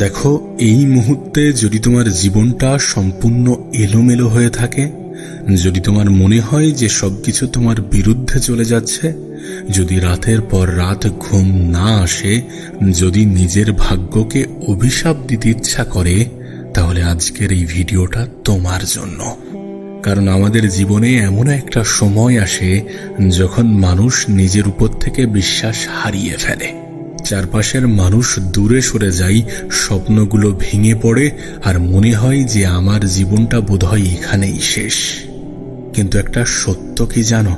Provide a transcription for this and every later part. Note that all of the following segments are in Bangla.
দেখো, এই মুহূর্তে যদি তোমার জীবনটা সম্পূর্ণ এলোমেলো হয়ে থাকে, যদি তোমার মনে হয় যে সবকিছু তোমার বিরুদ্ধে চলে যাচ্ছে, যদি রাতের পর রাত ঘুম না আসে, যদি নিজের ভাগ্যকে অভিশাপ দিতে ইচ্ছা করে, তাহলে আজকের এই ভিডিওটা তোমার জন্য। কারণ আমাদের জীবনে এমন একটা সময় আসে যখন মানুষ নিজের উপর থেকে বিশ্বাস হারিয়ে ফেলে, চারপাশের মানুষ দূরে সরে যায়, স্বপ্নগুলো ভেঙে পড়ে আর মনে হয় যে আমার জীবনটা বোধহয় এখানেই শেষ। কিন্তু একটা সত্য কি জানো?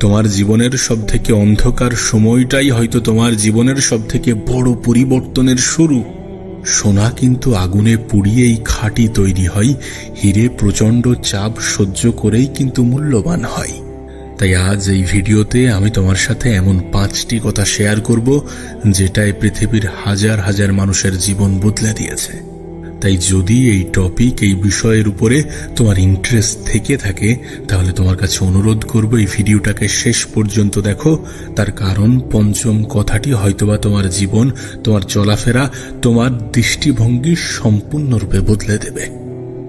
তোমার জীবনের সবথেকে অন্ধকার সময়টাই হয়তো তোমার জীবনের সবথেকে বড় পরিবর্তনের শুরু। সোনা কিন্তু আগুনে পুড়িয়েই খাঁটি তৈরি হয়, হিরে প্রচণ্ড চাপ সহ্য করেই কিন্তু মূল্যবান হয়। তাই আজ এই ভিডিওতে আমি তোমার সাথে এমন 5টি কথা শেয়ার করব যেটাই পৃথিবীর হাজার হাজার মানুষের জীবন বদলে দিয়েছে। তাই যদি এই টপিক, এই বিষয়ের উপরে তোমার ইন্টারেস্ট থেকে থাকে, তাহলে তোমার কাছে অনুরোধ করব এই ভিডিওটাকে শেষ পর্যন্ত দেখো। তার কারণ পঞ্চম কথাটি হয়তোবা তোমার জীবন, তোমার চলাফেরা, তোমার দৃষ্টিভঙ্গি সম্পূর্ণরূপে বদলে দেবে।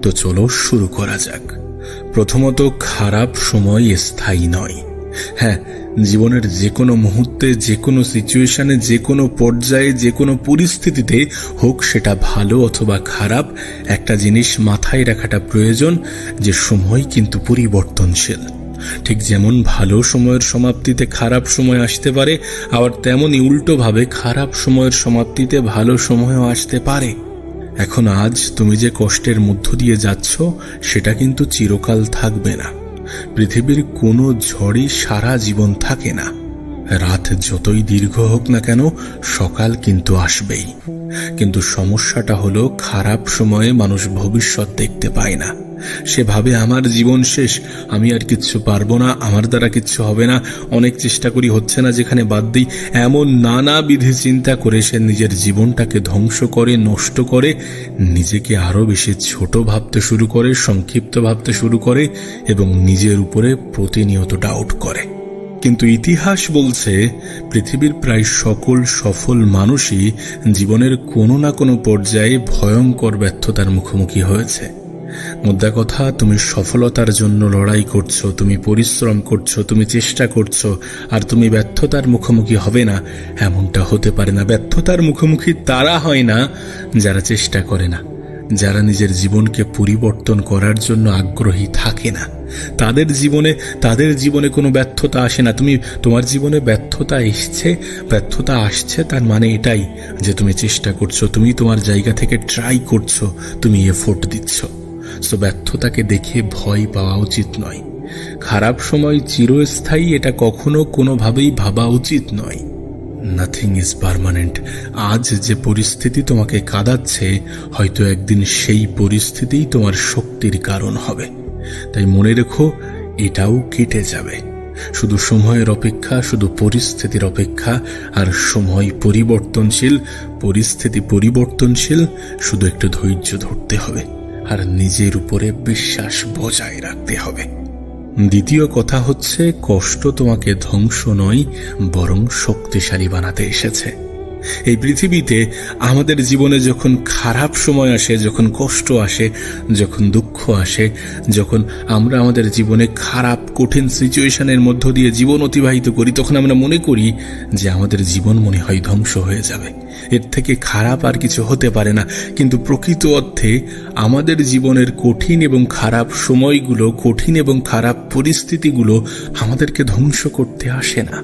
তো চলো শুরু করা যাক। প্রথমত, খারাপ সময় স্থায়ী নয়। হ্যাঁ, জীবনের যে কোনো মুহূর্তে, যে কোনো সিচুয়েশনে, যে কোনো পর্যায়ে, যে কোনো পরিস্থিতিতে হোক, সেটা ভালো অথবা খারাপ, একটা জিনিস মাথায় রাখাটা প্রয়োজন যে সময় কিন্তু পরিবর্তনশীল। ঠিক যেমন ভালো সময়ের সমাপ্তিতে খারাপ সময় আসতে পারে, আবার তেমনই উল্টোভাবে খারাপ সময়ের সমাপ্তিতে ভালো সময়ও আসতে পারে। এখন আজ তুমি যে কষ্টের মধ্য দিয়ে যাচ্ছ, সেটা কিন্তু চিরকাল থাকবে না। পৃথিবীর কোনো ঝড়ই সারা জীবন থাকে না। রাত যতই দীর্ঘ হোক না কেন, সকাল কিন্তু আসবেই। কিন্তু সমস্যাটা হলো, খারাপ সময়ে মানুষ ভবিষ্যৎ দেখতে পায় না। সে ভাবে আমার জীবন শেষ, আমি আর কিচ্ছু পারবো না, আমার দ্বারা কিচ্ছু হবে না, অনেক চেষ্টা করি হচ্ছে না, যেখানে বাদ দিই, এমন নানাবিধি চিন্তা করে সে নিজের জীবনটাকে ধ্বংস করে, নষ্ট করে, নিজেকে আরো বেশি ছোট ভাবতে শুরু করে, সংক্ষিপ্ত ভাবতে শুরু করে এবং নিজের উপরে প্রতিনিয়ত ডাউট করে। কিন্তু ইতিহাস বলছে পৃথিবীর প্রায় সকল সফল মানুষই জীবনের কোনো না কোনো পর্যায়ে ভয়ঙ্কর ব্যর্থতার মুখোমুখি হয়েছে। মোদ্দা কথা, তুমি সফলতার জন্য লড়াই করছো, তুমি পরিশ্রম করছো, তুমি চেষ্টা করছো, আর তুমি ব্যর্থতার মুখোমুখি হবে না, এমনটা হতে পারে না। ব্যর্থতার মুখোমুখি তারা হয় না যারা চেষ্টা করে না, যারা নিজের জীবনকে পরিবর্তন করার জন্য আগ্রহী থাকে না। তাদের জীবনে কোনো ব্যর্থতা আসে না। তোমার জীবনে ব্যর্থতা আসছে, তার মানে এটাই যে তুমি চেষ্টা করছো, তুমি তোমার জায়গা থেকে ট্রাই করছো, তুমি এফোর্ট দিচ্ছ। সো ব্যর্থতাকে দেখে ভয় পাওয়া উচিত নয়। খারাপ সময় চিরস্থায়ী, এটা কখনো কোনোভাবেই ভাবা উচিত নয়। Nothing is permanent. আজ যে পরিস্থিতি তোমাকে কাঁদাচ্ছে, হয়তো একদিন সেই পরিস্থিতিই তোমার শক্তির কারণ হবে। তাই মনে রেখো, এটাও কেটে যাবে। শুধু সময়ের অপেক্ষা, শুধু পরিস্থিতির অপেক্ষা। আর সময় পরিবর্তনশীল, পরিস্থিতি পরিবর্তনশীল। শুধু একটু ধৈর্য ধরতে হবে আর নিজের উপরে বিশ্বাস বজায় রাখতে হবে। দ্বিতীয় কথা হচ্ছে, কষ্ট তোমাকে ধ্বংস নয়, বরং শক্তিশালী বানাতে এসেছে। এই পৃথিবীতে আমাদের জীবনে যখন খারাপ সময় আসে, যখন কষ্ট আসে, যখন দুঃখ আসে, যখন আমরা আমাদের জীবনে খারাপ কঠিন সিচুয়েশনের মধ্য দিয়ে জীবন অতিবাহিত করি, তখন আমরা মনে করি যে আমাদের জীবন মনে হয় ধ্বংস হয়ে যাবে, এর থেকে খারাপ আর কিছু হতে পারে না। কিন্তু প্রকৃত অর্থে আমাদের জীবনের কঠিন এবং খারাপ সময়গুলো, কঠিন এবং খারাপ পরিস্থিতিগুলো আমাদেরকে ধ্বংস করতে আসে না,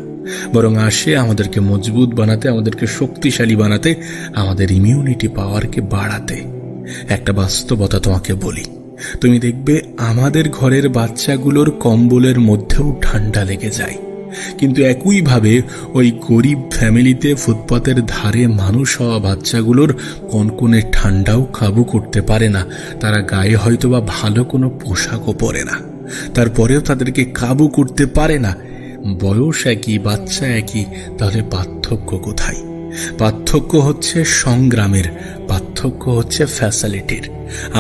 বরং আসে আমাদেরকে মজবুত বানাতে, আমাদেরকে শক্তিশালী বানাতে, আমাদের ইমিউনিটি পাওয়ারকে বাড়াতে। একটা বাস্তবতা তোমাকে বলি, তুমি দেখবে আমাদের ঘরের বাচ্চাগুলোর কম্বলের মধ্যেও ঠান্ডা লেগে যায়, কিন্তু একইভাবে ওই গরিব ফ্যামিলিতে ফুটপাতের ধারে মানুষ হওয়া বাচ্চাগুলোর কনকনে ঠান্ডাও কাবু করতে পারে না। তারা গায়ে হয়তোবা ভালো কোনো পোশাকও পরে না, তারপরেও তাদেরকে কাবু করতে পারে না। বয়স একই, বাচ্চা একই, তাহলে পার্থক্য কোথায়? পার্থক্য হচ্ছে সংগ্রামের, পার্থক্য হচ্ছে ফ্যাসিলিটির।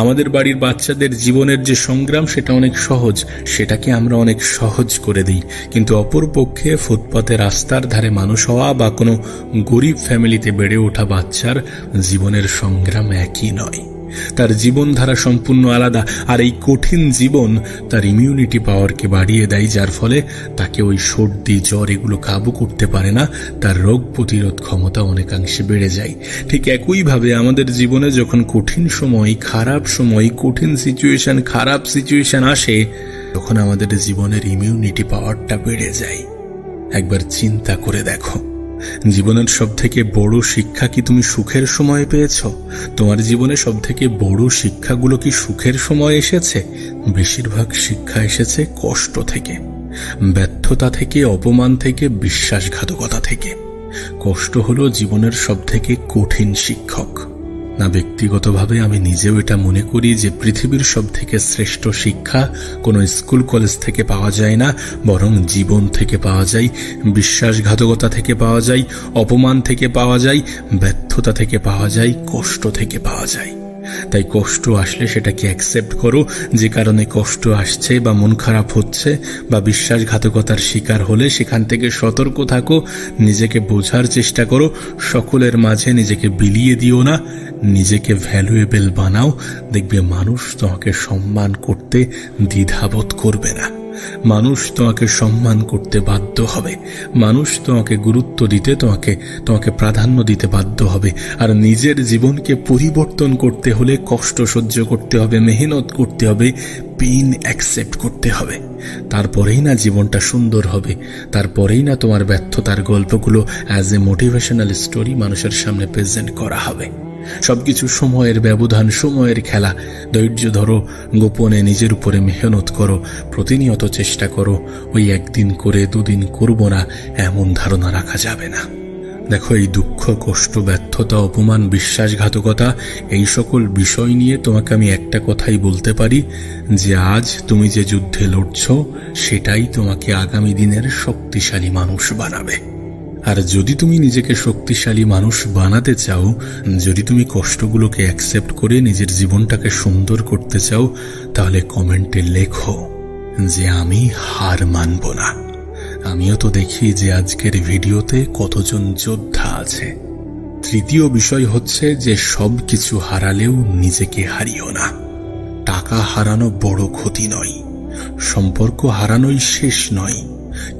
আমাদের বাড়ির বাচ্চাদের জীবনের যে সংগ্রাম সেটা অনেক সহজ, সেটাকে আমরা অনেক সহজ করে দিই। কিন্তু অপরপক্ষে ফুটপাতে রাস্তার ধারে মানুষ হওয়া বা কোনো গরিব ফ্যামিলিতে বেড়ে ওঠা বাচ্চার জীবনের সংগ্রাম একই নয়। তার জীবনধারা সম্পূর্ণ আলাদা। আর এই কঠিন জীবন তার ইমিউনিটি পাওয়ারকে বাড়িয়ে দেয়, যার ফলে তাকে ওই সর্দি জ্বর এগুলো কাবু করতে পারে না, তার রোগ প্রতিরোধ ক্ষমতা অনেকাংশে বেড়ে যায়। ঠিক একইভাবে আমাদের জীবনে যখন কঠিন সময়, খারাপ সময়, কঠিন সিচুয়েশন, খারাপ সিচুয়েশন আসে, তখন আমাদের জীবনের ইমিউনিটি পাওয়ারটা বেড়ে যায়। একবার চিন্তা করে দেখো, জীবনের সব থেকে বড় শিক্ষা কি তুমি সুখের সময় পেয়েছ? তোমার জীবনে সব থেকে বড় শিক্ষাগুলো কি সুখের সময় এসেছে? বেশিরভাগ শিক্ষা এসেছে কষ্ট থেকে, ব্যর্থতা থেকে, অপমান থেকে, বিশ্বাসঘাতকতা থেকে। কষ্ট হলো জীবনের সব থেকে কঠিন শিক্ষক। না, ব্যক্তিগতভাবে আমি নিজেও এটা মনে করি যে পৃথিবীর সব থেকে শ্রেষ্ঠ শিক্ষা কোনো স্কুল কলেজ থেকে পাওয়া যায় না, বরং জীবন থেকে পাওয়া যায়, বিশ্বাসঘাতকতা থেকে পাওয়া যায়, অপমান থেকে পাওয়া যায়, ব্যর্থতা থেকে পাওয়া যায়, কষ্ট থেকে পাওয়া যায়। তাই কষ্ট আসলে সেটাকে অ্যাকসেপ্ট করো, যে কারণে কষ্ট আসছে বা মন খারাপ হচ্ছে বা বিশ্বাসঘাতকতার শিকার হলে সেখান থেকে সতর্ক থাকো, নিজেকে বোঝার চেষ্টা করো, সকলের মাঝে নিজেকে বিলিয়ে দিও না, নিজেকে ভ্যালুয়েবল বানাও। দেখবে মানুষ তোমাকে সম্মান করতে দ্বিধাবোধ করবে না, মানুষ তোমাকে সম্মান করতে বাধ্য হবে, মানুষ তোমাকে গুরুত্ব দিতে, তোমাকে প্রাধান্য দিতে বাধ্য হবে। আর নিজের জীবনকে পরিবর্তন করতে হলে কষ্ট সহ্য করতে হবে, মেহনত করতে হবে, পেইন অ্যাকসেপ্ট করতে হবে। তারপরেই না জীবনটা সুন্দর হবে, তারপরেই না তোমার ব্যর্থতার গল্পগুলো অ্যাজ এ মোটিভেশনাল স্টোরি মানুষের সামনে প্রেজেন্ট করা হবে। সবকিছু সময়ের ব্যবধান, সময়ের খেলা। ধৈর্য ধরো, গোপনে নিজের উপরে মেহনত করো, প্রতিনিয়ত চেষ্টা করো। ওই একদিন করে দুদিন করব না এমন ধারণা রাখা যাবে না। দেখো, এই দুঃখ, কষ্ট, ব্যর্থতা, অপমান, বিশ্বাসঘাতকতা, এই সকল বিষয় নিয়ে তোমাকে আমি একটা কথাই বলতে পারি যে আজ তুমি যে যুদ্ধে লড়ছ সেটাই তোমাকে আগামী দিনের শক্তিশালী মানুষ বানাবে। আর যদি তুমি নিজেকে শক্তিশালী মানুষ বানাতে চাও, যদি তুমি কষ্টগুলোকে অ্যাকসেপ্ট করে নিজের জীবনটাকে সুন্দর করতে চাও, তাহলে কমেন্টে লেখো যে আমি হার মানব না। আমিও তো দেখি যে আজকের ভিডিওতে কতজন যোদ্ধা আছে। তৃতীয় বিষয় হচ্ছে যে সব কিছু হারালেও নিজেকে হারিও না। টাকা হারানো বড় ক্ষতি নয়, সম্পর্ক হারানোই শেষ নয়,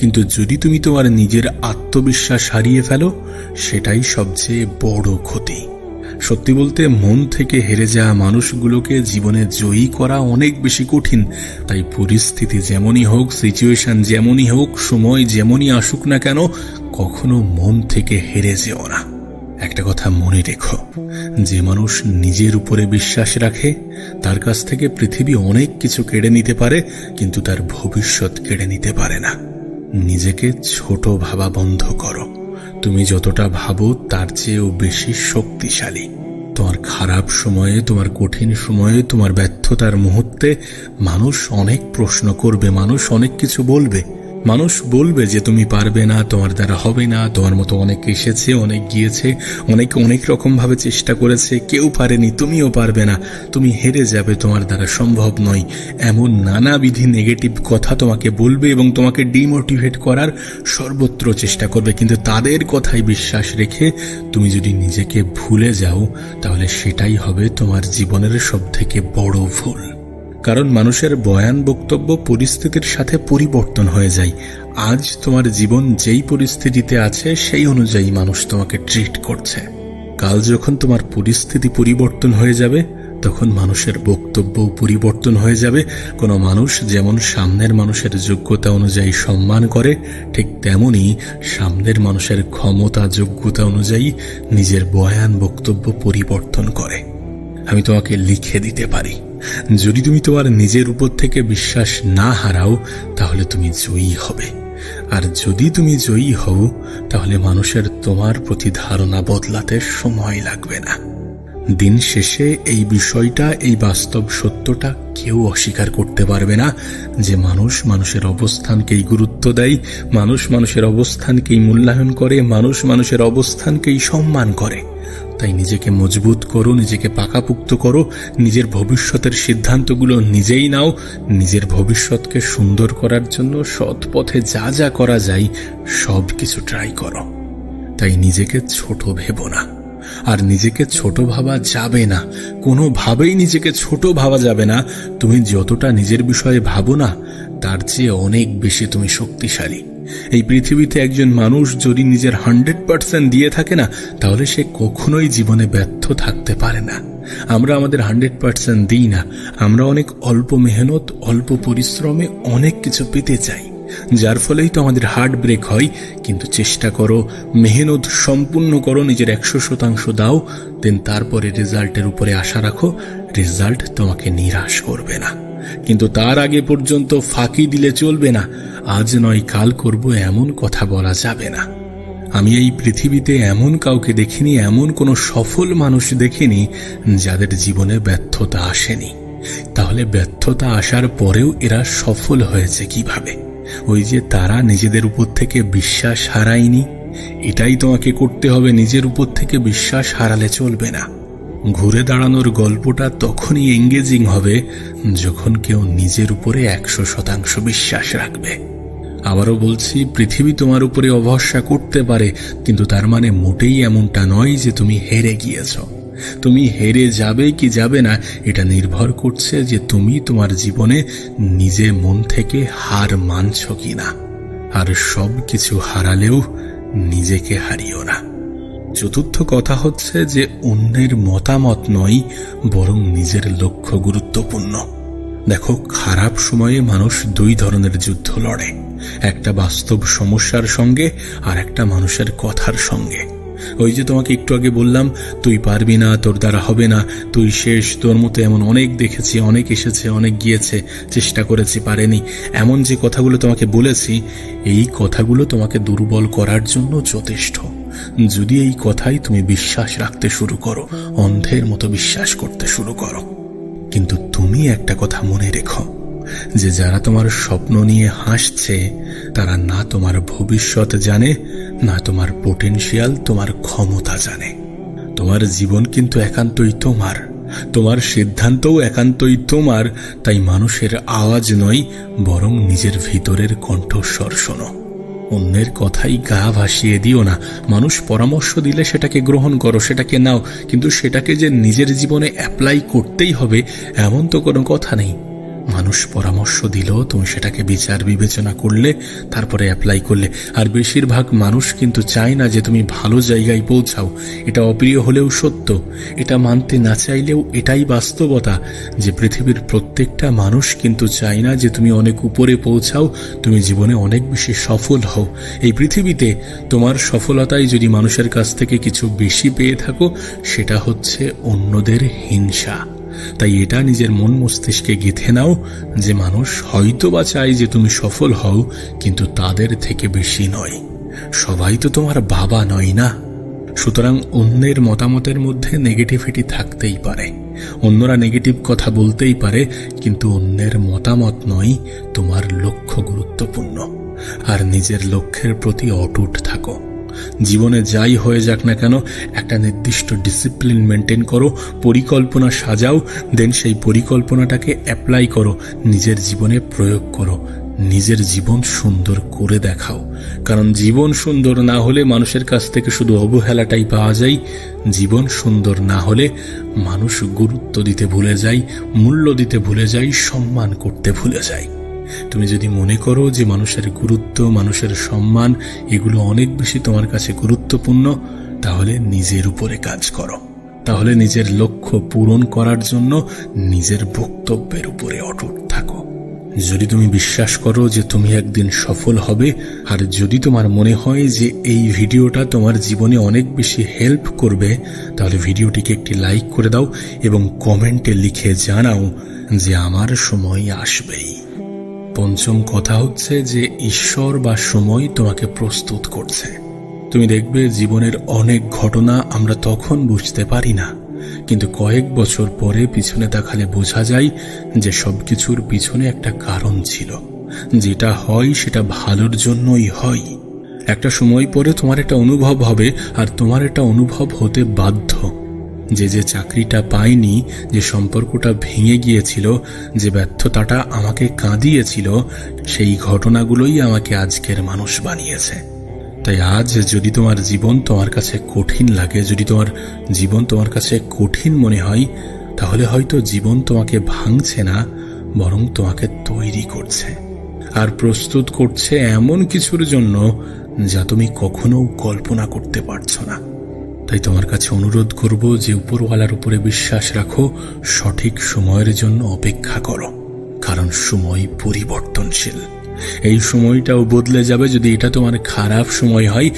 কিন্তু যদি তুমি তোমার নিজের আত্মবিশ্বাস হারিয়ে ফেলো সেটাই সবচেয়ে বড় ক্ষতি। সত্যি বলতে মন থেকে হেরে যাওয়া মানুষগুলোকে জীবনে জয়ী করা অনেক বেশি কঠিন। তাই পরিস্থিতি যেমনই হোক, সিচুয়েশন যেমনই হোক, সময় যেমনই আসুক না কেন, কখনো মন থেকে হেরে যেও না। একটা কথা মনে রেখো, যে মানুষ নিজের উপরে বিশ্বাস রাখে তার কাছ থেকে পৃথিবী অনেক কিছু কেড়ে নিতে পারে, কিন্তু তার ভবিষ্যৎ কেড়ে নিতে পারে না। নিজেকে ছোট ভাবা বন্ধ করো। তুমি যতটা ভাবো তার চেয়েও বেশি শক্তিশালী। তোমার খারাপ সময়ে, তোমার কঠিন সময়ে, তোমার ব্যর্থতার মুহূর্তে মানুষ অনেক প্রশ্ন করবে, মানুষ অনেক কিছু বলবে। মানুষ বলবে যে তুমি পারবে না, তোমার দ্বারা হবে না, তোমার মতো অনেক এসেছে, অনেক গিয়েছে, অনেকে অনেক রকম ভাবে চেষ্টা করেছে, কেউ পারেনি, তুমিও পারবে না, তুমি হেরে যাবে, তোমার দ্বারা সম্ভব নয়, এমন নানাবিধি নেগেটিভ কথা তোমাকে বলবে এবং তোমাকে ডিমোটিভেট করার সর্বত্র চেষ্টা করবে। কিন্তু তাদের কথায় বিশ্বাস রেখে তুমি যদি নিজেকে ভুলে যাও, তাহলে সেটাই হবে তোমার জীবনের সবথেকে বড় ভুল। কারণ মানুষের বয়ান, বক্তব্য পরিস্থিতির সাথে পরিবর্তন হয়ে যায়। আজ তোমার জীবন যেই পরিস্থিতিতে আছে সেই অনুযায়ী মানুষ তোমাকে ট্রিট করছে। কাল যখন তোমার পরিস্থিতি পরিবর্তন হয়ে যাবে, তখন মানুষের বক্তব্য পরিবর্তন হয়ে যাবে। কোনো মানুষ যেমন সামনের মানুষের যোগ্যতা অনুযায়ী সম্মান করে, ঠিক তেমনি সামনের মানুষের ক্ষমতা, যোগ্যতা অনুযায়ী নিজের বয়ান, বক্তব্য পরিবর্তন করে। আমি তোমাকে লিখে দিতে পারি, যদি তুমি তোমার নিজের উপর থেকে বিশ্বাস না হারাও তাহলে তুমি জয়ী হবে। আর যদি তুমি জয়ী হও তাহলে মানুষের তোমার প্রতি ধারণা বদলাতে সময় লাগবে না। দিন শেষে এই বিষয়টা, এই বাস্তব সত্যটা কেউ অস্বীকার করতে পারবে না যে মানুষ মানুষের অবস্থানকেই গুরুত্ব দেয়, মানুষ মানুষের অবস্থানকেই মূল্যায়ন করে, মানুষ মানুষের অবস্থানকেই সম্মান করে। তাই নিজেকে মজবুত করো, নিজেকে পাকাপোক্ত করো, নিজের ভবিষ্যতের সিদ্ধান্তগুলো নিজেই নাও। নিজের ভবিষ্যৎকে সুন্দর করার জন্য সৎ পথে যা যা করা যায় সব কিছু ট্রাই করো। তাই নিজেকে ছোট ভেবো না, আর নিজেকে ছোট ভাবা যাবে না, কোনোভাবেই নিজেকে ছোট ভাবা যাবে না। তুমি যতটা নিজের বিষয়ে ভাবো না, তার চেয়ে অনেক বেশি তুমি শক্তিশালী। এই পৃথিবীতে একজন মানুষ যদি নিজের 100% দিয়ে থাকে না, তাহলে সে কখনোই জীবনে ব্যর্থ থাকতে পারে না। আমরা আমাদের 100% দিই না, আমরা অনেক অল্প মেহনত, অল্প পরিশ্রমে অনেক কিছু পেতে চাই, যার ফলেই তো আমাদের হার্ট ব্রেক হয়। কিন্তু চেষ্টা করো, মেহনত সম্পূর্ণ করো, নিজের 100% দাও, দেন তারপরে রেজাল্টের উপরে আশা রাখো। রেজাল্ট তোমাকে নিরাশ করবে না, কিন্তু তার আগে পর্যন্ত ফাঁকি দিলে চলবে না। আজ নয় কাল করব এমন কথা বলা যাবে না। আমি এই পৃথিবীতে এমন কাউকে দেখিনি, এমন কোনো সফল মানুষ দেখিনি যাদের জীবনে ব্যর্থতা আসেনি। তাহলে ব্যর্থতা আসার পরেও এরা সফল হয়েছে কিভাবে? ওই যে তারা নিজেদের উপর থেকে বিশ্বাস হারায়নি। এটাই তোমাকে করতে হবে, নিজের উপর থেকে বিশ্বাস হারালে চলবে না। ঘুরে দাঁড়ানোর গল্পটা তখনই এঙ্গেজিং হবে যখন কেউ নিজের উপরে 100% বিশ্বাস রাখবে। আবারও বলছি, পৃথিবী তোমার উপরে অভরসা করতে পারে, কিন্তু তার মানে মোটেই এমনটা নয় যে তুমি হেরে গিয়েছ। তুমি হেরে যাবে কি যাবে না, এটা নির্ভর করছে যে তুমি তোমার জীবনে নিজে মন থেকে হার মানছ কিনা। আর সব কিছু হারালেও নিজেকে হারিও না। চতুর্থ কথা হচ্ছে যে অন্যের মতামত নয়, বরং নিজের লক্ষ্য গুরুত্বপূর্ণ। দেখো, খারাপ সময়ে মানুষ দুই ধরনের যুদ্ধ লড়ে, একটা বাস্তব সমস্যার সঙ্গে আর একটা মানুষের কথার সঙ্গে। ওই যে তোমাকে একটু আগে বললাম, তুই পারবি না, তোর দ্বারা হবে না, তুই শেষ, তোর মতো এমন অনেক দেখেছি, অনেক এসেছে, অনেক গিয়েছে, চেষ্টা করেছি, পারেনি, এমন যে কথাগুলো তোমাকে বলেছি, এই কথাগুলো তোমাকে দুর্বল করার জন্য যথেষ্ট। যদি এই কথাই তুমি বিশ্বাস রাখতে শুরু করো, অন্ধের মতো বিশ্বাস করতে শুরু করো। কিন্তু তুমি একটা কথা মনে রেখো, যে যারা তোমার স্বপ্ন নিয়ে হাসছে তারা না তোমার ভবিষ্যৎ জানে, না তোমার পোটেনশিয়াল, তোমার ক্ষমতা জানে। তোমার জীবন কিন্তু একান্তই তোমার, তোমার সিদ্ধান্তও একান্তই তোমার। তাই মানুষের আওয়াজ নয়, বরং নিজের ভিতরের কণ্ঠস্বর শোনো। অন্যের কথাই গা ভাসিয়ে দিও না। মানুষ পরামর্শ দিলে সেটাকে গ্রহণ করো, সেটাকে নাও, কিন্তু সেটাকে যে নিজের জীবনে অ্যাপ্লাই করতেই হবে এমন তো কোনো কথা নেই। মানুষ পরামর্শ দিল, তুমি সেটাকে বিচার বিবেচনা করলে, তারপরে অ্যাপ্লাই করলে। আর বেশিরভাগ মানুষ কিন্তু চায় না যে তুমি ভালো জায়গায় পৌঁছাও। এটা অপ্রিয় হলেও সত্য, এটা মানতে না চাইলেও এটাই বাস্তবতা, যে পৃথিবীর প্রত্যেকটা মানুষ কিন্তু চায় না যে তুমি অনেক উপরে পৌঁছাও, তুমি জীবনে অনেক বেশি সফল হও। এই পৃথিবীতে তোমার সফলতায় যদি মানুষের কাছ থেকে কিছু বেশি পেয়ে থাকো, সেটা হচ্ছে অন্যদের হিংসা। তাই এটা নিজের মন মস্তিষ্কে গেঁথে নাও যে মানুষ হয়তো বা চায় যে তুমি সফল হও, কিন্তু তাদের থেকে বেশি নয়। সবাই তো তোমার বাবা নয় না। সুতরাং অন্যের মতামতের মধ্যে নেগেটিভিটি থাকতেই পারে, অন্যরা নেগেটিভ কথা বলতেই পারে, কিন্তু অন্যের মতামত নয়, তোমার লক্ষ্য গুরুত্বপূর্ণ। আর নিজের লক্ষ্যের প্রতি অটুট থাকো। জীবনে যাই হয়ে যাক না কেন, একটা নির্দিষ্ট ডিসিপ্লিন মেনটেন করো, পরিকল্পনা সাজাও, দেন সেই পরিকল্পনাটাকে অ্যাপ্লাই করো, নিজের জীবনে প্রয়োগ করো, নিজের জীবন সুন্দর করে দেখাও। কারণ জীবন সুন্দর না হলে মানুষের কাছ থেকে শুধু অবহেলাটাই পাওয়া যায়। জীবন সুন্দর না হলে মানুষ গুরুত্ব দিতে ভুলে যায়, মূল্য দিতে ভুলে যায়, সম্মান করতে ভুলে যায়। তুমি যদি মনে করো যে মানুষের গুরুত্ব, মানুষের সম্মান এগুলো অনেক বেশি তোমার কাছে গুরুত্বপূর্ণ, তাহলে নিজের উপরে কাজ করো। তাহলে নিজের লক্ষ্য পূরণ করার জন্য নিজের বক্তব্যের উপরে অটুট থাকো। যদি তুমি বিশ্বাস করো যে তুমি একদিন সফল হবে, আর যদি তোমার মনে হয় যে এই ভিডিওটা তোমার জীবনে অনেক বেশি হেল্প করবে, তাহলে ভিডিওটিকে একটি লাইক করে দাও এবং কমেন্টে লিখে জানাও যে আমার সময় আসবেই। পঞ্চম কথা হচ্ছে যে ঈশ্বর বা সময় তোমাকে প্রস্তুত করছে। তুমি দেখবে জীবনের অনেক ঘটনা আমরা তখন বুঝতে পারি না, কিন্তু কয়েক বছর পরে পিছনে তাকালে বোঝা যায় যে সবকিছুর পিছনে একটা কারণ ছিল। যেটা হয় সেটা ভালোর জন্যই হয়। একটা সময় পরে তোমার একটা অনুভব হবে, আর তোমার একটা অনুভব হতে বাধ্য যে চাকরিটা পাইনি, যে সম্পর্কটা ভেঙে গিয়েছিল, যে ব্যর্থতাটা আমাকে কাঁদিয়েছিল, সেই ঘটনাগুলোই আমাকে আজকের মানুষ বানিয়েছে। তাই আজ যদি তোমার জীবন তোমার কাছে কঠিন লাগে, যদি তোমার জীবন তোমার কাছে কঠিন মনে হয়, তাহলে হয়তো জীবন তোমাকে ভাঙছে না, বরং তোমাকে তৈরি করছে আর প্রস্তুত করছে এমন কিছুর জন্য যা তুমি কখনো কল্পনা করতে পারছো না। তাই তোমার কাছে অনুরোধ করব যে উপরওয়ালার উপরে বিশ্বাস রাখো, সঠিক সময়ের জন্য অপেক্ষা করো, কারণ সময় পরিবর্তনশীল। এই সময়টাও বদলে যাবে। যদি এটা তোমার খারাপ সময় হয়,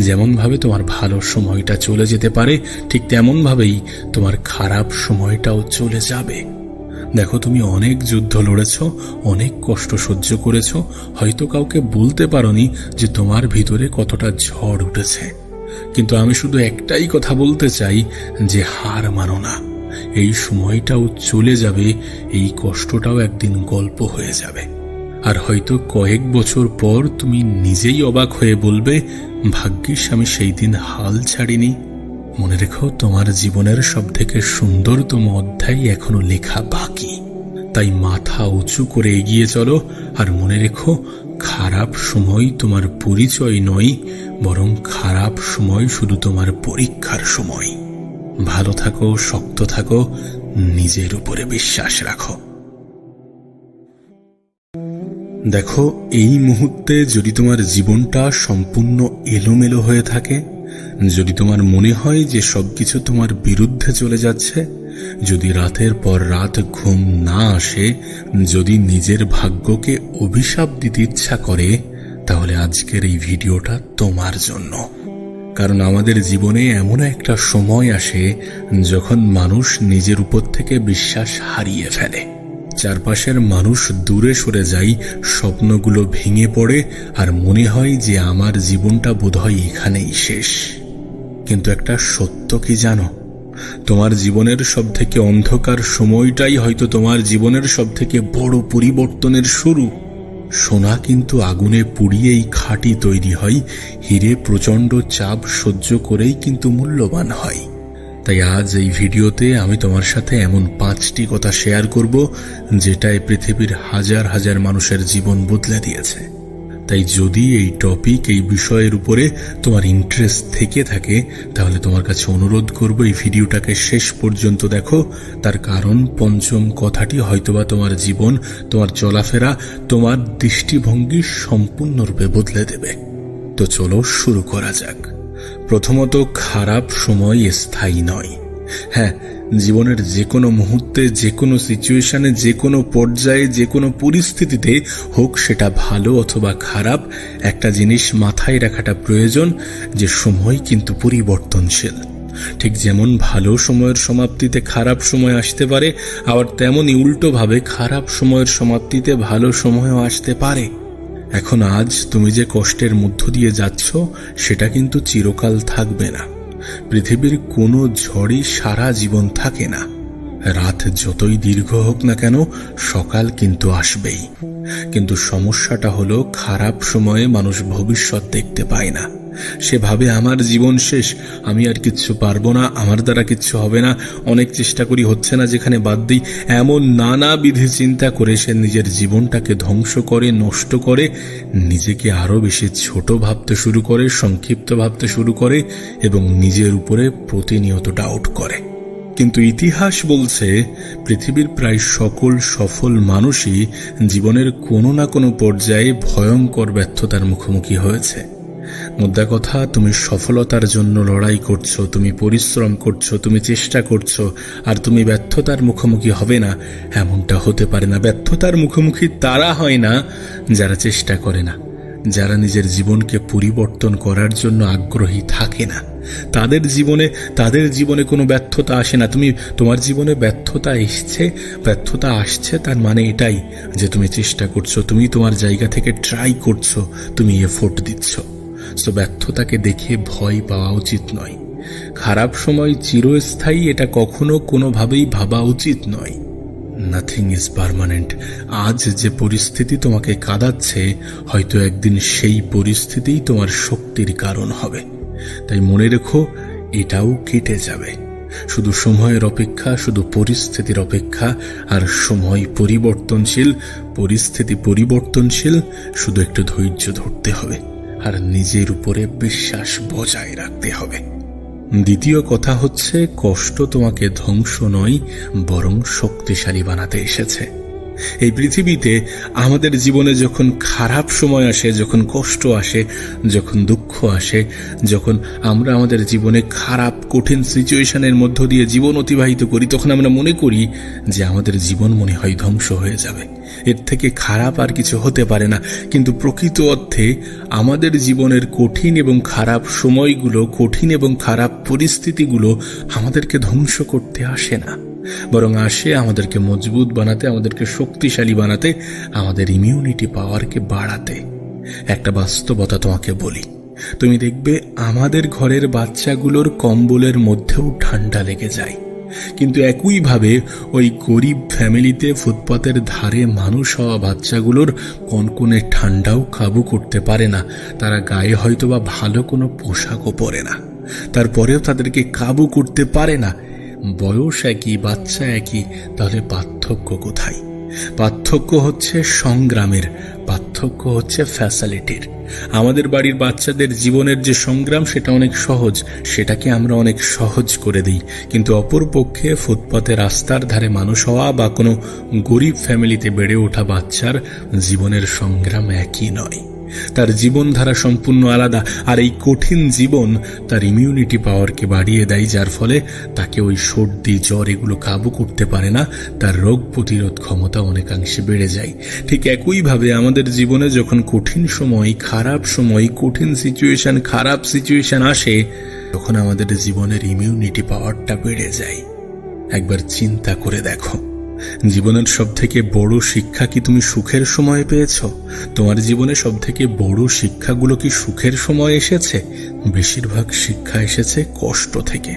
যেমন ভাবে তোমার ভালো সময়টা চলে যেতে পারে, ঠিক তেমন ভাবেই তোমার খারাপ সময়টাও চলে যাবে। দেখো, তুমি অনেক যুদ্ধ লড়েছ, অনেক কষ্ট সহ্য করেছ, হয়তো কাউকে বলতে পারোনি যে তোমার ভিতরে কতটা ঝড় উঠেছে। কিন্তু আমি শুধু একটাই কথা বলতে চাই যে হার মানো না। এই সময়টাও চলে যাবে, এই কষ্টটাও একদিন গল্প হয়ে যাবে। আর হয়তো কয়েক বছর পর তুমি নিজেই অবাক হয়ে বলবে, ভাগ্যিস আমি সেই দিন হাল ছাড়িনি। মনে রেখো, তোমার জীবনের সবথেকে সুন্দরতম অধ্যায় এখনো লেখা বাকি। তাই মাথা উঁচু করে এগিয়ে চলো, আর মনে রেখো, খারাপ সময় তোমার পরিচয় নয়, বরং খারাপ সময় শুধু তোমার পরীক্ষার সময়। ভালো থাকো, শক্ত থাকো, নিজের উপরে বিশ্বাস রাখো। দেখো, এই মুহূর্তে যদি তোমার জীবনটা সম্পূর্ণ এলোমেলো হয়ে থাকে, যদি তোমার মনে হয় যে সবকিছু তোমার বিরুদ্ধে চলে যাচ্ছে, যদি রাতের পর রাত ঘুম না আসে, যদি নিজের ভাগ্যকে অভিশাপ দিতে ইচ্ছা করে, তাহলে আজকের এই ভিডিওটা তোমার জন্য। কারণ আমাদের জীবনে এমন একটা সময় আসে যখন মানুষ নিজের উপর থেকে বিশ্বাস হারিয়ে ফেলে। চারপাশের মানুষ দূরে সরে যায়, স্বপ্নগুলো ভেঙে পড়ে, আর মনে হয় যে আমার জীবনটা বোধহয় এখানেই শেষ। কিন্তু একটা সত্য কি জানো? তোমার জীবনের সবথেকে অন্ধকার সময়টাই হয়তো তোমার জীবনের সবথেকে বড় পরিবর্তনের শুরু। সোনা কিন্তু আগুনে পুড়িয়েই খাঁটি তৈরি হয়, হিরে প্রচণ্ড চাপ সহ্য করেই কিন্তু মূল্যবান হয়। তাই আজ এই ভিডিওতে আমি তোমার সাথে এমন 5টি কথা শেয়ার করব যেটাই পৃথিবীর হাজার হাজার মানুষের জীবন বদলে দিয়েছে। তাই যদি এই টপিক, এই বিষয়ের উপরে তোমার ইন্টারেস্ট থেকে থাকে, তাহলে তোমার কাছে অনুরোধ করব এই ভিডিওটাকে শেষ পর্যন্ত দেখো। তার কারণ 5ম কথাটি হয়তোবা তোমার জীবন, তোমার চলাফেরা, তোমার দৃষ্টিভঙ্গি সম্পূর্ণরূপে বদলে দেবে। তো চলো শুরু করা যাক। প্রথমত, খারাপ সময় স্থায়ী নয়। হ্যাঁ, জীবনের যে কোনো মুহূর্তে, যে কোনো সিচুয়েশনে, যে কোনো পর্যায়ে, যে কোনো পরিস্থিতিতে হোক, সেটা ভালো অথবা খারাপ, একটা জিনিস মাথায় রাখাটা প্রয়োজন যে সময় কিন্তু পরিবর্তনশীল। ঠিক যেমন ভালো সময়ের সমাপ্তিতে খারাপ সময় আসতে পারে, আবার তেমনই উল্টোভাবে খারাপ সময়ের সমাপ্তিতে ভালো সময়ও আসতে পারে। এখন আজ তুমি যে কষ্টের মধ্য দিয়ে যাচ্ছ, সেটা কিন্তু চিরকাল থাকবে না। পৃথিবীর কোনো ঝড়ই সারা জীবন থাকে না। রাত যতই দীর্ঘ হোক না কেন, সকাল কিন্তু আসবেই। কিন্তু সমস্যাটা হলো, খারাপ সময়ে মানুষ ভবিষ্যৎ দেখতে পায় না। সে ভাবে আমার জীবন শেষ, আমি আর কিচ্ছু পারবো না, আমার দ্বারা কিচ্ছু হবে না, অনেক চেষ্টা করি হচ্ছে না, যেখানে বাদ দিই। এমন নানাবিধি চিন্তা করে সে নিজের জীবনটাকে ধ্বংস করে, নষ্ট করে, নিজেকে আরো বেশি ছোট ভাবতে শুরু করে, সংক্ষিপ্ত ভাবতে শুরু করে, এবং নিজের উপরে প্রতিনিয়ত ডাউট করে। কিন্তু ইতিহাস বলছে, পৃথিবীর প্রায় সকল সফল মানুষই জীবনের কোনো না কোনো পর্যায়ে ভয়ঙ্কর ব্যর্থতার মুখোমুখি হয়েছে। মুদ্রা কথা, তুমি সফলতার জন্য লড়াই করছো, তুমি পরিশ্রম করছো, তুমি চেষ্টা করছো, আর তুমি ব্যর্থতার মুখোমুখি হবে না, এমনটা হতে পারে না। ব্যর্থতার মুখোমুখি তারা হয় না যারা চেষ্টা করে না, যারা নিজের জীবনকে পরিবর্তন করার জন্য আগ্রহী থাকে না। তাদের জীবনে কোনো ব্যর্থতা আসে না। তোমার জীবনে ব্যর্থতা আসছে, তার মানে এটাই যে তুমি চেষ্টা করছো, তুমি তোমার জায়গা থেকে ট্রাই করছো, তুমি এফোর্ট দিচ্ছ। সো ব্যর্থতাকে দেখে ভয় পাওয়া উচিত নয়। খারাপ সময় চিরস্থায়ী এটা কখনো কোনোভাবেই ভাবা উচিত নয়। Nothing is permanent. আজ যে পরিস্থিতি তোমাকে কাঁদাচ্ছে, হয়তো একদিন সেই পরিস্থিতিই তোমার শক্তির কারণ হবে। তাই মনে রেখো, এটাও কেটে যাবে। শুধু সময়ের অপেক্ষা, শুধু পরিস্থিতির অপেক্ষা। আর সময় পরিবর্তনশীল, পরিস্থিতি পরিবর্তনশীল। শুধু একটু ধৈর্য ধরতে হবে আর নিজের উপরে বিশ্বাস বজায় রাখতে হবে। দ্বিতীয় কথা হচ্ছে, কষ্ট তোমাকে ধ্বংস নয়, বরং শক্তিশালী বানাতে এসেছে। এই পৃথিবীতে আমাদের জীবনে যখন খারাপ সময় আসে, যখন কষ্ট আসে, যখন দুঃখ আসে, যখন আমরা আমাদের জীবনে খারাপ কঠিন সিচুয়েশনের মধ্য দিয়ে জীবন অতিবাহিত করি, তখন আমরা মনে করি যে আমাদের জীবন মনে হয় ধ্বংস হয়ে যাবে, এর থেকে খারাপ আর কিছু হতে পারে না। কিন্তু প্রকৃত অর্থে আমাদের জীবনের কঠিন এবং খারাপ সময়গুলো, কঠিন এবং খারাপ পরিস্থিতিগুলো আমাদেরকে ধ্বংস করতে আসে না, বরং আসে আমাদেরকে মজবুত বানাতে, আমাদেরকে শক্তিশালী বানাতে, আমাদের ইমিউনিটি পাওয়ারকে বাড়াতে। একটা বাস্তবতা তোমাকে বলি, তুমি দেখবে আমাদের ঘরের বাচ্চাগুলোর কম্বলের মধ্যেও ঠান্ডা লেগে যায়, কিন্তু একইভাবে ওই গরিব ফ্যামিলিতে ফুটপাতের ধারে মানুষ হওয়া বাচ্চাগুলোর কনকনে ঠান্ডাও কাবু করতে পারে না। তারা গায়ে হয়তোবা ভালো কোনো পোশাকও পরে না, তারপরেও তাদেরকে কাবু করতে পারে না। বয়স একই, বাচ্চা একই, তাহলে পার্থক্য কোথায়? পার্থক্য হচ্ছে সংগ্রামের, পার্থক্য হচ্ছে ফ্যাসিলিটির। আমাদের বাড়ির বাচ্চাদের জীবনের যে সংগ্রাম, সেটা অনেক সহজ, সেটাকে আমরা অনেক সহজ করে দিই। কিন্তু অপরপক্ষে ফুটপাতে রাস্তার ধারে মানুষ হওয়া বা কোনো গরিব ফ্যামিলিতে বেড়ে ওঠা বাচ্চার জীবনের সংগ্রাম একই নয়। তার জীবনধারা সম্পূর্ণ আলাদা। আর এই কঠিন জীবন তার ইমিউনিটি পাওয়ারকে বাড়িয়ে দেয়, যার ফলে তাকে ওই সর্দি জ্বর এগুলো কাবু করতে পারে না, তার রোগ প্রতিরোধ ক্ষমতা অনেকাংশে বেড়ে যায়। ঠিক একইভাবে আমাদের জীবনে যখন কঠিন সময়, খারাপ সময়, কঠিন সিচুয়েশন, খারাপ সিচুয়েশন আসে, তখন আমাদের জীবনের ইমিউনিটি পাওয়ারটা বেড়ে যায়। একবার চিন্তা করে দেখো, জীবনের সব থেকে বড় শিক্ষা কি তুমি সুখের সময় পেয়েছ? তোমার জীবনে সব থেকে বড় শিক্ষাগুলো কি সুখের সময় এসেছে? বেশিরভাগ শিক্ষা এসেছে কষ্ট থেকে,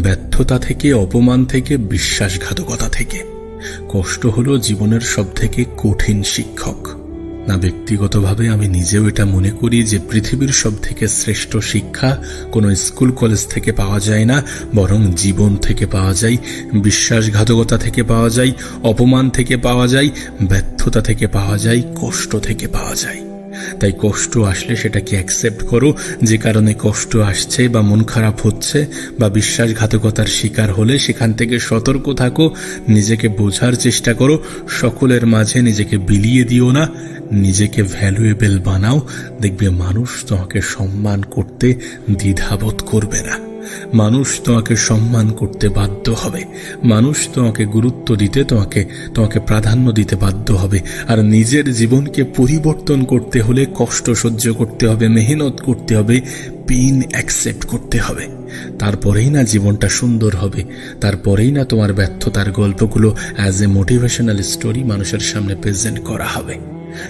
ব্যর্থতা থেকে, অপমান থেকে, বিশ্বাসঘাতকতা থেকে। কষ্ট হলো জীবনের সব থেকে কঠিন শিক্ষক। না, ব্যক্তিগতভাবে আমি নিজেও এটা মনে করি যে পৃথিবীর সব থেকে শ্রেষ্ঠ শিক্ষা কোনো স্কুল কলেজ থেকে পাওয়া যায় না, বরং জীবন থেকে পাওয়া যায়, বিশ্বাসঘাতকতা থেকে পাওয়া যায়, অপমান থেকে পাওয়া যায়, ব্যর্থতা থেকে পাওয়া যায়, কষ্ট থেকে পাওয়া যায়। তাই কষ্ট আসলে সেটাকে অ্যাকসেপ্ট করো, যে কারণে কষ্ট আসছে বা মন খারাপ হচ্ছে বা বিশ্বাসঘাতকতার শিকার হলে সেখান থেকে সতর্ক থাকো, নিজেকে বোঝার চেষ্টা করো, সকলের মাঝে নিজেকে বিলিয়ে দিও না, নিজেকে ভ্যালুয়েবল বানাও। দেখবে মানুষ তোমাকে সম্মান করতে দ্বিধাবোধ করবে না, মানুষ তোমাকে সম্মান করতে বাধ্য হবে, মানুষ তোমাকে গুরুত্ব দিতে, তোমাকে প্রাধান্য দিতে বাধ্য হবে। আর নিজের জীবনকে পরিবর্তন করতে হলে কষ্ট সহ্য করতে হবে, মেহনত করতে হবে, পেইন অ্যাকসেপ্ট করতে হবে। তারপরেই না জীবনটা সুন্দর হবে, তারপরেই না তোমার ব্যর্থতার গল্পগুলো অ্যাজ এ মোটিভেশনাল স্টোরি মানুষের সামনে প্রেজেন্ট করা হবে।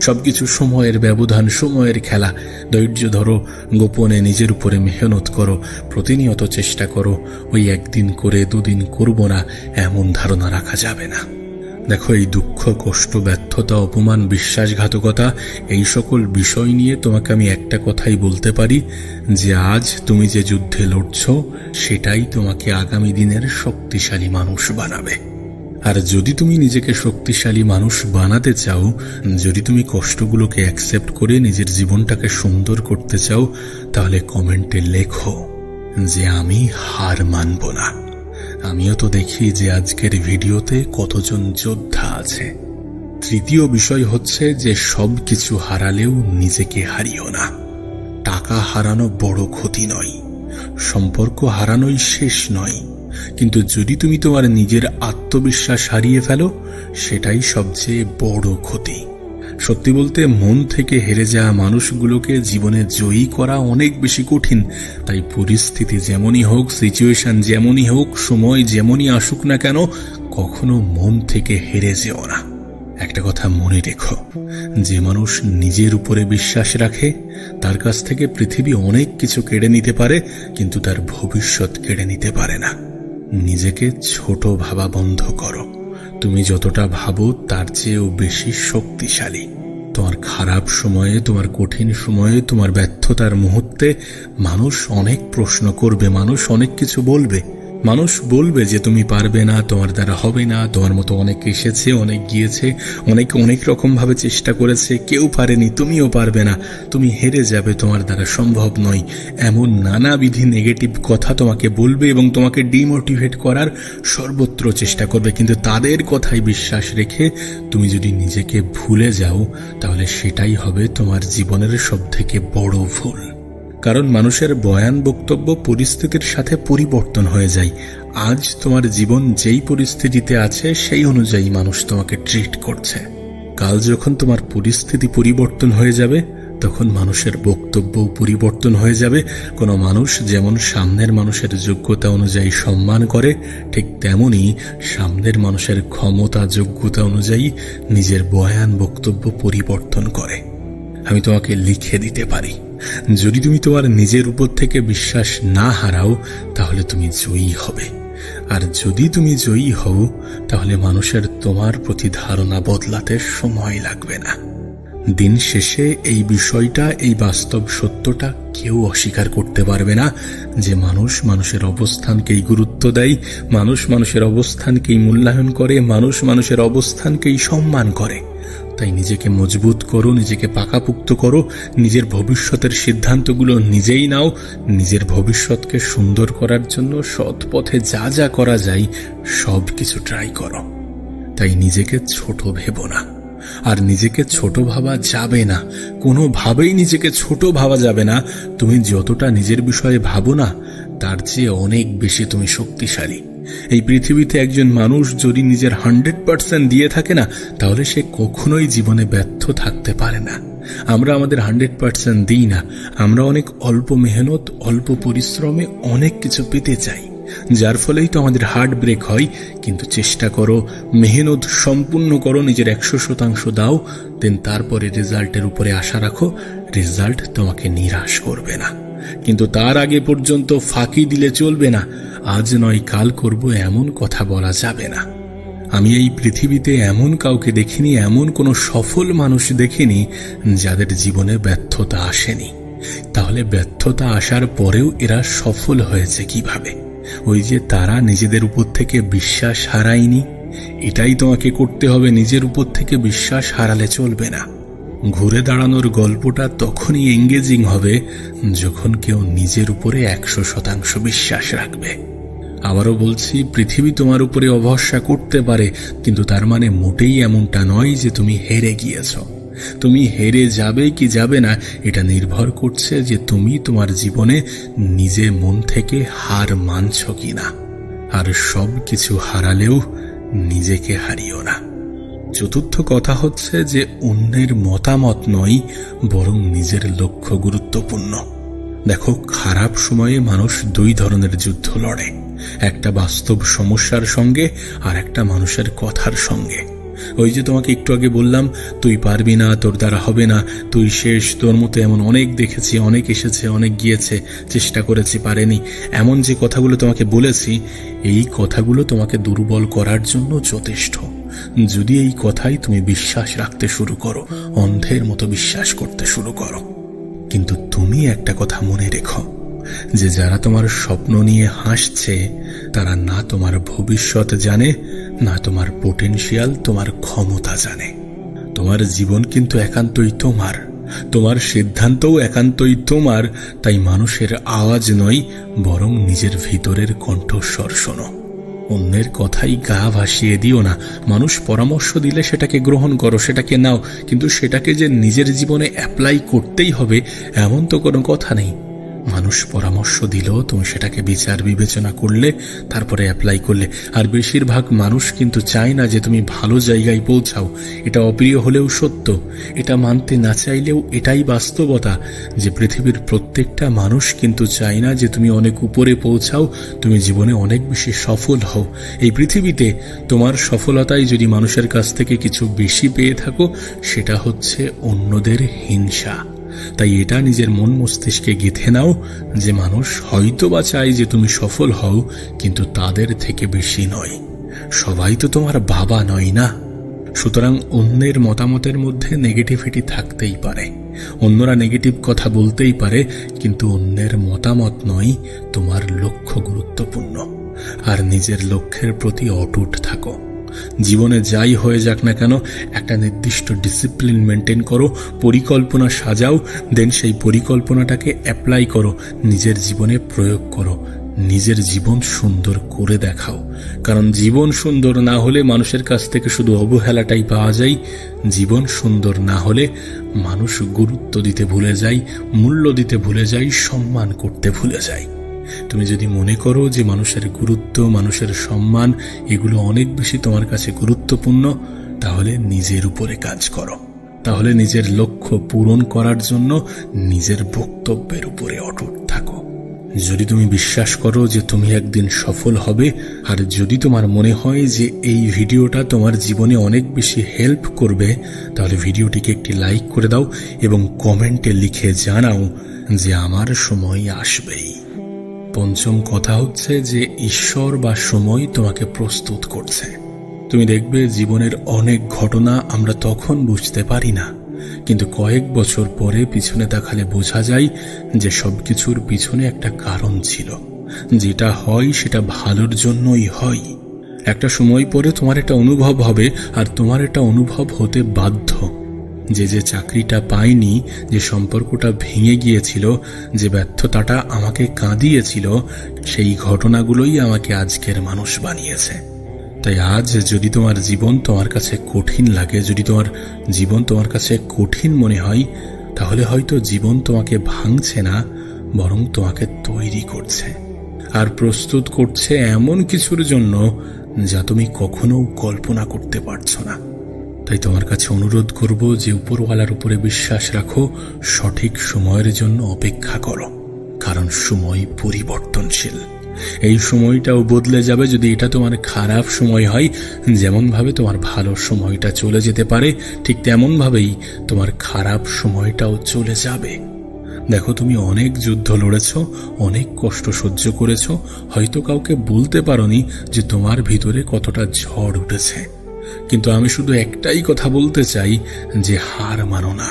সবকিছু সময়ের ব্যবধান, সময়ের খেলা। ধৈর্য ধরো, গোপনে নিজের উপরে মেহনত করো, প্রতিনিয়ত চেষ্টা করো। ওই একদিন করে দুদিন করব না এমন ধারণা রাখা যাবে না। দেখো, এই দুঃখ, কষ্ট, ব্যর্থতা, অপমান, বিশ্বাসঘাতকতা, এই সকল বিষয় নিয়ে তোমাকে আমি একটা কথাই বলতে পারি যে আজ তুমি যে যুদ্ধে লড়ছ সেটাই তোমাকে আগামী দিনের শক্তিশালী মানুষ বানাবে। আর যদি তুমি নিজেকে শক্তিশালী মানুষ বানাতে চাও, যদি তুমি কষ্টগুলোকে অ্যাকসেপ্ট করে নিজের জীবনটাকে সুন্দর করতে চাও, তাহলে কমেন্টে লেখো যে আমি হার মানব না। আমিও তো দেখি যে আজকের ভিডিওতে কতজন যোদ্ধা আছে। তৃতীয় বিষয় হচ্ছে যে সব কিছু হারালেও নিজেকে হারিও না। টাকা হারানো বড় ক্ষতি নয়, সম্পর্ক হারানোই শেষ নয়, কিন্তু যদি তুমি তোমার নিজের আত্মবিশ্বাস হারিয়ে ফেলো, সেটাই সবচেয়ে বড় ক্ষতি। সত্যি বলতে, মন থেকে হেরে যাওয়া মানুষগুলোকে জীবনে জয়ী করা অনেক বেশি কঠিন। তাই পরিস্থিতি যেমনই হোক, সিচুয়েশন যেমনই হোক, সময় যেমনই আসুক না কেন, কখনো মন থেকে হেরে যেও না। একটা কথা মনে রেখো, যে মানুষ নিজের উপরে বিশ্বাস রাখে তার কাছ থেকে পৃথিবী অনেক কিছু কেড়ে নিতে পারে, কিন্তু তার ভবিষ্যৎ কেড়ে নিতে পারে না। নিজেকে ছোট ভাবা বন্ধ করো। তুমি যতটা ভাবো তার চেয়েও বেশি শক্তিশালী। তোমার খারাপ সময়ে, তোমার কঠিন সময়ে, তোমার ব্যর্থতার মুহূর্তে মানুষ অনেক প্রশ্ন করবে, মানুষ অনেক কিছু বলবে। মানুষ বলবে যে তুমি পারবে না, তোমার দ্বারা হবে না, তোমার মতো অনেক এসেছে, অনেক গিয়েছে, অনেক রকম ভাবে চেষ্টা করেছে, কেউ পারেনি, তুমিও পারবে না, তুমি হেরে যাবে, তোমার দ্বারা সম্ভব নয়, এমন নানাবিধি নেগেটিভ কথা তোমাকে বলবে এবং তোমাকে ডিমোটিভেট করার সর্বত্র চেষ্টা করবে। কিন্তু তাদের কথায় বিশ্বাস রেখে তুমি যদি নিজেকে ভুলে যাও, তাহলে সেটাই হবে তোমার জীবনের সবথেকে বড় ভুল। কারণ মানুষের বয়ান বক্তব্য পরিস্থিতির সাথে পরিবর্তন হয়ে যায়। আজ তোমার জীবন যেই পরিস্থিতিতে আছে সেই অনুযায়ী মানুষ তোমাকে ট্রিট করছে। কাল যখন তোমার পরিস্থিতি পরিবর্তন হয়ে যাবে, তখন মানুষের বক্তব্যও পরিবর্তন হয়ে যাবে। কোনো মানুষ যেমন সামনের মানুষের যোগ্যতা অনুযায়ী সম্মান করে, ঠিক তেমনি সামনের মানুষের ক্ষমতা যোগ্যতা অনুযায়ী নিজের বয়ান বক্তব্য পরিবর্তন করে। আমি তোমাকে লিখে দিতে পারি, যদি তুমি তোমার নিজের উপর থেকে বিশ্বাস না হারাও, তাহলে তুমি জয়ী হবে। আর যদি তুমি জয়ী হও, তাহলে মানুষের তোমার প্রতি ধারণা বদলাতে সময় লাগবে না। দিন শেষে এই বিষয়টা, এই বাস্তব সত্যটা কেউ অস্বীকার করতে পারবে না যে মানুষ মানুষের অবস্থানকেই গুরুত্ব দেয়, মানুষ মানুষের অবস্থানকেই মূল্যায়ন করে, মানুষ মানুষের অবস্থানকেই সম্মান করে। তাই নিজেকে মজবুত করো, নিজেকে পাকাপোক্ত করো, নিজের ভবিষ্যতের সিদ্ধান্তগুলো নিজেই নাও। নিজের ভবিষ্যৎকে সুন্দর করার জন্য সৎ পথে যা যা করা যায় সব কিছু ট্রাই করো। তাই নিজেকে ছোট ভেবো না, আর নিজেকে ছোট ভাবা যাবে না, কোনোভাবেই নিজেকে ছোট ভাবা যাবে না। তুমি যতটা নিজের বিষয়ে ভাবো না, তার চেয়ে অনেক বেশি তুমি শক্তিশালী। এই পৃথিবীতে একজন মানুষ যদি নিজের 100% দিয়ে থাকে না, তাহলে সে কখনোই জীবনে ব্যর্থ থাকতে পারে না। আমরা আমাদের 100% দিই না, আমরা অনেক অল্প মেহনত, অল্প পরিশ্রমে অনেক কিছু পেতে চাই, যার ফলেই তো আমাদের হার্ট ব্রেক হয়। কিন্তু চেষ্টা করো, মেহনত সম্পূর্ণ করো, নিজের 100% দাও, দেন তারপরে রেজাল্টের উপরে আশা রাখো। রেজাল্ট তোমাকে নিরাশ করবে না, কিন্তু তার আগে পর্যন্ত ফাঁকি দিলে চলবে না। আজ নয় কাল করব এমন কথা বলা যাবে না। আমি এই পৃথিবীতে এমন কাউকে দেখিনি, এমন কোনো সফল মানুষ দেখিনি যাদের জীবনে ব্যর্থতা আসেনি। তাহলে ব্যর্থতা আসার পরেও এরা সফল হয়েছে কিভাবে? ওই যে তারা নিজেদের উপর থেকে বিশ্বাস হারায়নি। এটাই তোমাকে করতে হবে, নিজের উপর থেকে বিশ্বাস হারালে চলবে না। ঘুরে দাঁড়ানোর গল্পটা তখনই এঙ্গেজিং হবে যখন কেউ নিজের উপরে 100% বিশ্বাস রাখবে। আবারও বলছি, পৃথিবী তোমার উপরে অভরসা করতে পারে, কিন্তু তার মানে মোটেই এমনটা নয় যে তুমি হেরে গিয়েছ। তুমি হেরে যাবে কি যাবে না, এটা নির্ভর করছে যে তুমি তোমার জীবনে নিজে মন থেকে হার মানছ কিনা। আর সব কিছু হারালেও নিজেকে হারিও না। চতুর্থ কথা হচ্ছে যে অন্যের মতামত নয়, বরং নিজের লক্ষ্য গুরুত্বপূর্ণ। দেখো, খারাপ সময়ে মানুষ দুই ধরনের যুদ্ধ লড়ে, একটা বাস্তব সমস্যার সঙ্গে আর একটা মানুষের কথার সঙ্গে। ওই যে তোমাকে একটু আগে বললাম, তুই পারবি না, তোর দ্বারা হবে না, তুই শেষ, তোর মতো এমন অনেক দেখেছি, অনেক এসেছে, অনেক গিয়েছে, চেষ্টা করেছি, পারেনি, এমন যে কথাগুলো তোমাকে বলেছি, এই কথাগুলো তোমাকে দুর্বল করার জন্য যথেষ্ট। যদি এই কথাই তুমি বিশ্বাস রাখতে শুরু করো, অন্ধের মতো বিশ্বাস করতে শুরু করো। কিন্তু তুমি একটা কথা মনে রেখো, যে যারা তোমার স্বপ্ন নিয়ে হাসছে, তারা না তোমার ভবিষ্যৎ জানে, না তোমার পোটেনশিয়াল, তোমার ক্ষমতা জানে। তোমার জীবন কিন্তু একান্তই তোমার, তোমার সিদ্ধান্তও একান্তই তোমার। তাই মানুষের আওয়াজ নয়, বরং নিজের ভিতরের কণ্ঠস্বর শোনো। অন্যের কথাই গা ভাসিয়ে দিও না। মানুষ পরামর্শ দিলে সেটাকে গ্রহণ করো, সেটাকে নাও, কিন্তু সেটাকে যে নিজের জীবনে অ্যাপ্লাই করতেই হবে এমন তো কোনো কথা নেই। মানুষ পরামর্শ দিল, তুমি সেটাকে বিচার বিবেচনা করলে, তারপরে অ্যাপ্লাই করলে। আর বেশিরভাগ মানুষ কিন্তু চায় না যে তুমি ভালো জায়গায় পৌঁছাও। এটা অপ্রিয় হলেও সত্য, এটা মানতে না চাইলেও এটাই বাস্তবতা যে পৃথিবীর প্রত্যেকটা মানুষ কিন্তু চায় না যে তুমি অনেক উপরে পৌঁছাও, তুমি জীবনে অনেক বেশি সফল হও। এই পৃথিবীতে তোমার সফলতায় যদি মানুষের কাছ থেকে কিছু বেশি পেয়ে থাকো, সেটা হচ্ছে অন্যদের হিংসা। তাই এটা নিজের মন মস্তিষ্কে গেঁথে নাও যে মানুষ হয়তো বা চায় যে তুমি সফল হও, কিন্তু তাদের থেকে বেশি নয়। সবাই তো তোমার বাবা নয় না। সুতরাং অন্যের মতামতের মধ্যে নেগেটিভিটি থাকতেই পারে, অন্যরা নেগেটিভ কথা বলতেই পারে, কিন্তু অন্যের মতামত নয়, তোমার লক্ষ্য গুরুত্বপূর্ণ। আর নিজের লক্ষ্যের প্রতি অটুট থাকো। জীবনে যাই হয়ে যাক না কেন, একটা নির্দিষ্ট ডিসিপ্লিন মেনটেন করো, পরিকল্পনা সাজাও, দেন সেই পরিকল্পনাটাকে অ্যাপ্লাই করো, নিজের জীবনে প্রয়োগ করো, নিজের জীবন সুন্দর করে দেখাও। কারণ জীবন সুন্দর না হলে মানুষের কাছ থেকে শুধু অবহেলাটাই পাওয়া যায়। জীবন সুন্দর না হলে মানুষ গুরুত্ব দিতে ভুলে যায়, মূল্য দিতে ভুলে যায়, সম্মান করতে ভুলে যায়। তুমি যদি মনে করো যে মানুষের গুরুত্ব, মানুষের সম্মান এগুলো অনেক বেশি তোমার কাছে গুরুত্বপূর্ণ, তাহলে নিজের উপরে কাজ করো। তাহলে নিজের লক্ষ্য পূরণ করার জন্য নিজের বক্তব্যের উপরে অটুট থাকো। যদি তুমি বিশ্বাস করো যে তুমি একদিন সফল হবে, আর যদি তোমার মনে হয় যে এই ভিডিওটা তোমার জীবনে অনেক বেশি হেল্প করবে, তাহলে ভিডিওটিকে একটি লাইক করে দাও এবং কমেন্টে লিখে জানাও যে আমার সময় আসবেই। পঞ্চম কথা হচ্ছে যে ঈশ্বর বা সময় তোমাকে প্রস্তুত করছে। তুমি দেখবে জীবনের অনেক ঘটনা আমরা তখন বুঝতে পারি না, কিন্তু কয়েক বছর পরে পিছনে তাকালে বোঝা যায় যে সবকিছুর পিছনে একটা কারণ ছিল। যেটা হয় সেটা ভালোর জন্যই হয়। একটা সময় পরে তোমার একটা অনুভব হবে, আর তোমার এটা অনুভব হতে বাধ্য যে যে চাকরিটা পাইনি, যে সম্পর্কটা ভেঙে গিয়েছিল, যে ব্যর্থতাটা আমাকে কাঁদিয়েছিল, সেই ঘটনাগুলোই আমাকে আজকের মানুষ বানিয়েছে। তাই আজ যদি তোমার জীবন তোমার কাছে কঠিন লাগে, যদি তোমার জীবন তোমার কাছে কঠিন মনে হয়, তাহলে হয়তো জীবন তোমাকে ভাঙছে না, বরং তোমাকে তৈরি করছে আর প্রস্তুত করছে এমন কিছুর জন্য যা তুমি কখনো কল্পনা করতে পারছো না। তাই তোমার কাছে অনুরোধ করব যে উপরওয়ালার উপরে বিশ্বাস রাখো, সঠিক সময়ের জন্য অপেক্ষা করো, কারণ সময় পরিবর্তনশীল। এই সময়টাও বদলে যাবে। যদি এটা তোমার খারাপ সময় হয়, যেমন ভাবে তোমার ভালো সময়টা চলে যেতে পারে, ঠিক তেমন ভাবেই তোমার খারাপ সময়টাও চলে যাবে। দেখো, তুমি অনেক যুদ্ধ লড়েছ, অনেক কষ্ট সহ্য করেছ, হয়তো কাউকে বলতে পারোনি যে তোমার ভিতরে কতটা ঝড় উঠেছে, কিন্তু আমি শুধু একটাই কথা বলতে চাই যে হার মানো না।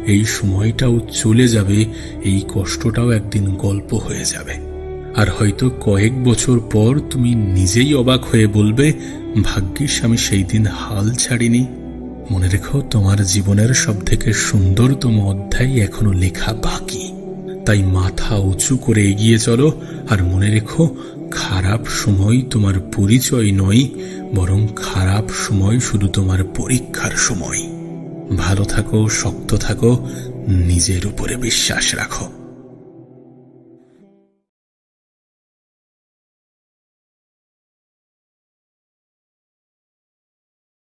এই সময়টাও চলে যাবে, এই কষ্টটাও একদিন গল্প হয়ে যাবে। আর হয়তো কয়েক বছর পর তুমি নিজেই অবাক হয়ে বলবে, ভাগ্যিস আমি সেই দিন হাল ছাড়িনি। মনে রেখো, তোমার জীবনের সবথেকে সুন্দরতম অধ্যায় এখনো লেখা বাকি। তাই মাথা উঁচু করে এগিয়ে চলো, আর মনে রেখো, খারাপ সময় তোমার পরিচয় নয়, বরং খারাপ সময় শুধু তোমার পরীক্ষার সময়। ভালো থাকো, শক্ত থাকো, নিজের উপরে বিশ্বাস রাখো।